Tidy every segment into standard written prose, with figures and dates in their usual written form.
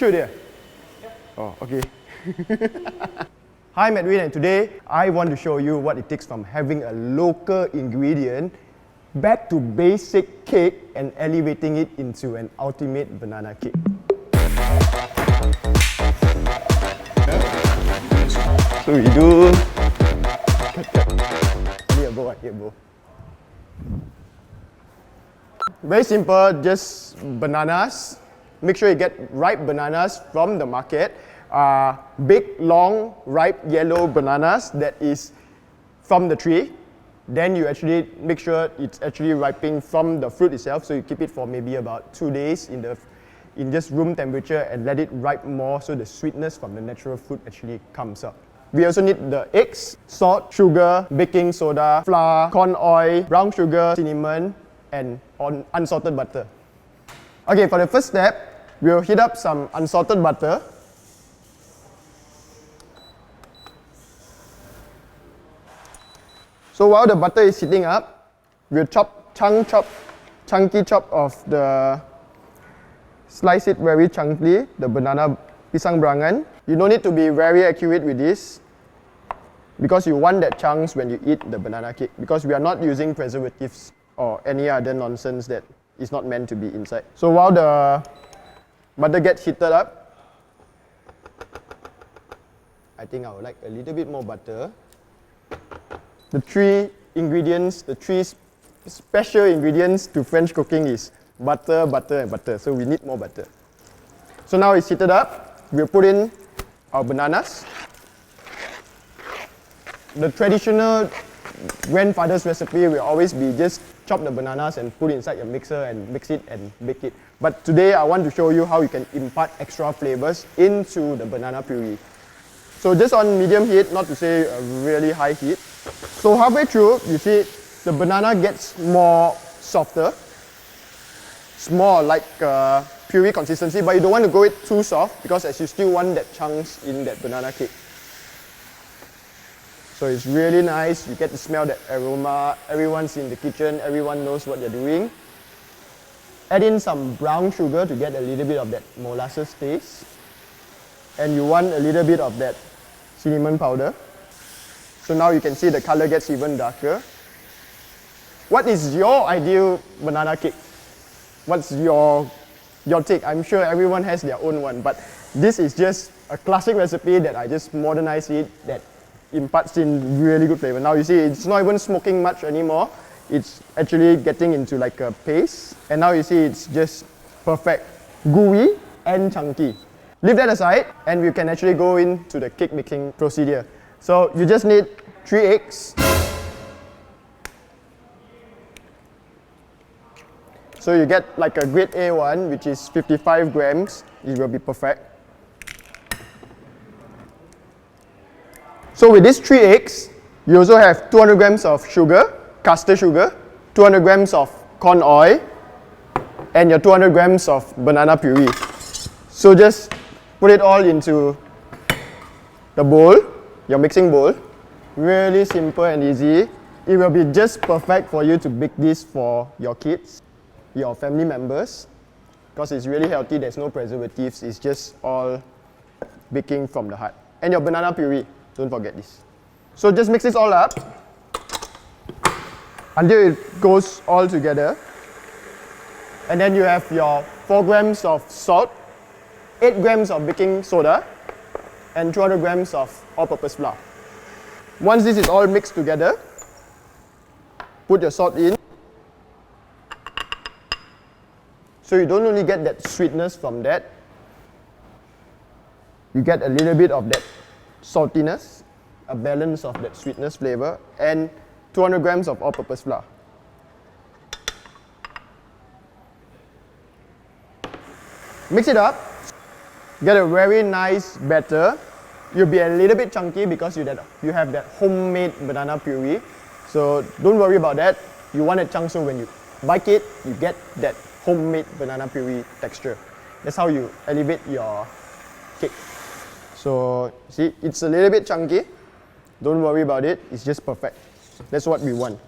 Sure dear? Oh, okay. Hi, I'm Edwin, and today I want to show you what it takes from having a local ingredient back to basic cake and elevating it into an ultimate banana cake. So we do... Here, bowl. Very simple, just bananas. Make sure you get ripe bananas from the market. Big, long, ripe yellow bananas that is from the tree. Then you actually make sure it's actually ripening from the fruit itself. So you keep it for maybe about 2 days in just room temperature and let it ripe more so the sweetness from the natural fruit actually comes up. We also need the eggs, salt, sugar, baking soda, flour, corn oil, brown sugar, cinnamon, and unsalted butter. Okay, for the first step, we'll heat up some unsalted butter. So while the butter is heating up, we'll chunky chop of slice it very chunky, the banana pisang berangan. You don't need to be very accurate with this because you want that chunks when you eat the banana cake, because we are not using preservatives or any other nonsense that is not meant to be inside. So while the butter gets heated up, I think I would like a little bit more butter. The three special ingredients to French cooking is butter, butter, and butter. So we need more butter. So now it's heated up. We'll put in our bananas. The traditional grandfather's recipe will always be just chop the bananas and put it inside your mixer and mix it and bake it. But today I want to show you how you can impart extra flavors into the banana puree. So just on medium heat, not to say a really high heat. So halfway through, you see the banana gets more softer. It's more like puree consistency, but you don't want to go it too soft because as you still want that chunks in that banana cake. So it's really nice, you get to smell that aroma, everyone's in the kitchen, everyone knows what they're doing. Add in some brown sugar to get a little bit of that molasses taste. And you want a little bit of that cinnamon powder. So now you can see the color gets even darker. What is your ideal banana cake? What's your take? I'm sure everyone has their own one, but this is just a classic recipe that I just modernized it, that imparts in really good flavor. Now you see it's not even smoking much anymore. It's actually getting into like a paste. And now you see it's just perfect, gooey and chunky. Leave that aside and we can actually go into the cake making procedure. So you just need 3 eggs. So you get like a grade A one, which is 55 grams. It will be perfect. So with these 3 eggs, you also have 200 grams of sugar, caster sugar, 200 grams of corn oil, and your 200 grams of banana puree. So just put it all into the bowl, your mixing bowl. Really simple and easy. It will be just perfect for you to bake this for your kids, your family members, because it's really healthy, there's no preservatives, it's just all baking from the heart. And your banana puree, don't forget this. So just mix this all up until it goes all together. And then you have your 4 grams of salt, 8 grams of baking soda, and 200 grams of all-purpose flour. Once this is all mixed together, put your salt in. So you don't only get that sweetness from that, you get a little bit of that saltiness, a balance of that sweetness flavor, and 200 grams of all-purpose flour. Mix it up, get a very nice batter. You'll be a little bit chunky because you have that homemade banana puree. So don't worry about that. You want a chunk so when you bite it, you get that homemade banana puree texture. That's how you elevate your cake. So see, it's a little bit chunky. Don't worry about it, it's just perfect. That's what we want.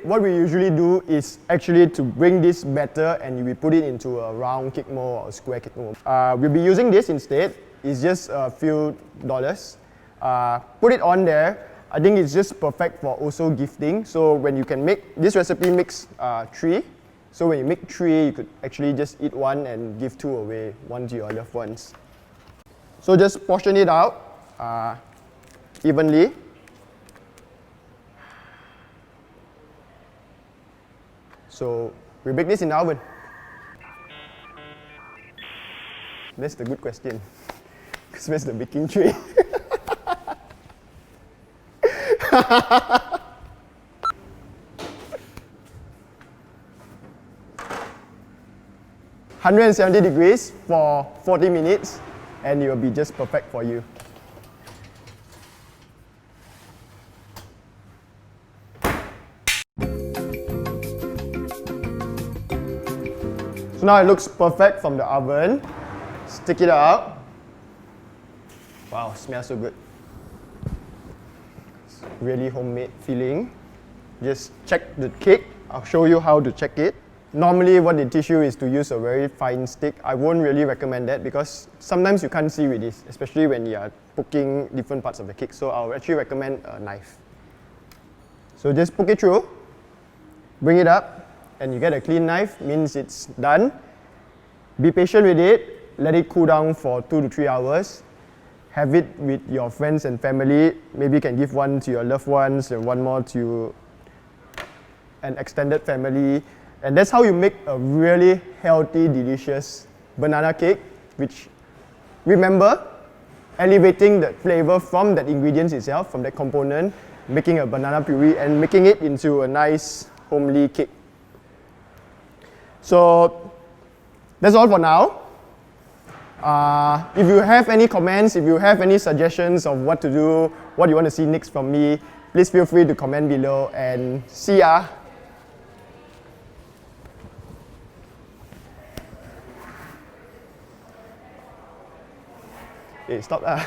what we usually do is actually to bring this batter and we put it into a round cake mold or a square cake mold. We'll be using this instead. It's just a few dollars. Put it on there. I think it's just perfect for also gifting. So when you can make, this recipe makes 3. So when you make 3, you could actually just eat 1 and give 2 away, 1 to your loved ones. So just portion it out evenly. So we bake this in the oven. That's the good question. Because where's the baking tray? (170 degrees for 40 minutes and it will be just perfect for you. So now it looks perfect from the oven. Stick it out. Wow, smells so good. It's really homemade feeling. Just check the cake. I'll show you how to check it. Normally what they teach you is to use a very fine stick. I won't really recommend that because sometimes you can't see with this, especially when you are poking different parts of the cake. So I'll actually recommend a knife. So just poke it through, bring it up, and you get a clean knife, means it's done. Be patient with it, let it cool down for 2 to 3 hours. Have it with your friends and family. Maybe you can give 1 to your loved ones and 1 more to an extended family. And that's how you make a really healthy, delicious banana cake, which, remember, elevating the flavor from that ingredient itself, from that component, making a banana puree and making it into a nice, homely cake. So that's all for now. If you have any comments, if you have any suggestions of what to do, what you want to see next from me, please feel free to comment below and see ya. Hey, stop lah.